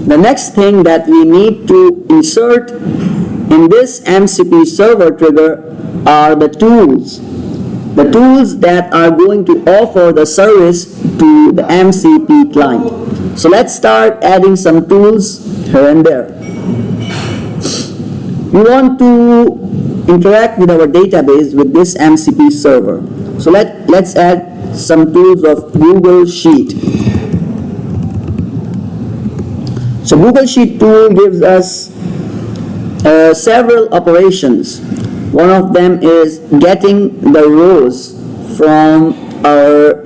The next thing that we need to insert in this MCP server trigger are the tools. The tools that are going to offer the service to the MCP client. So let's start adding some tools here and there. We want to interact with our database with this MCP server. So let's add some tools of Google Sheet. So Google Sheet tool gives us several operations. One of them is getting the rows from our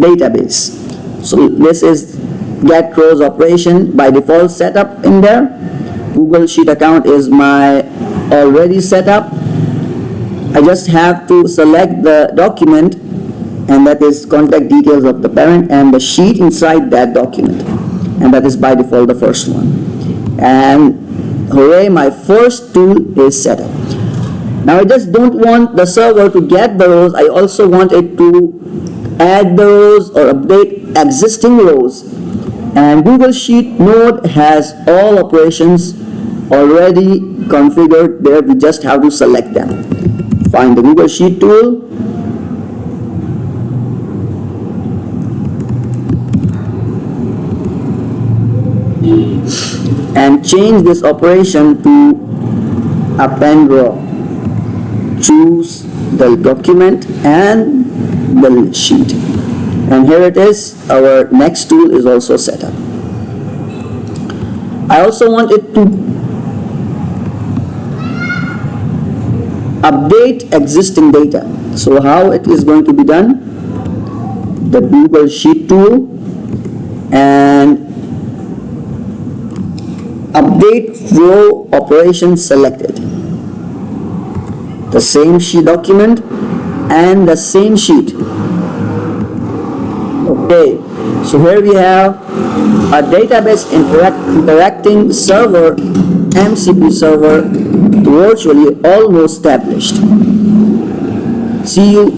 database. So this is get rows operation by default setup in there. Google Sheet account is my already set up. I just have to select the document, and that is contact details of the parent and the sheet inside that document, and that is by default the first one. And hooray, my first tool is set up. Now I just don't want the server to get the rows, I also want it to add the rows or update existing rows. And Google Sheet node has all operations already configured there, we just have to select them. Find the Google Sheet tool, and change this operation to append row. Choose the document and the sheet, and here it is. Our next tool is also set up. I also want it to update existing data. So how it is going to be done? The Google Sheet tool and update row operation selected. The same sheet document and the same sheet. Okay, so here we have a database interacting server, MCP server, virtually almost established. See you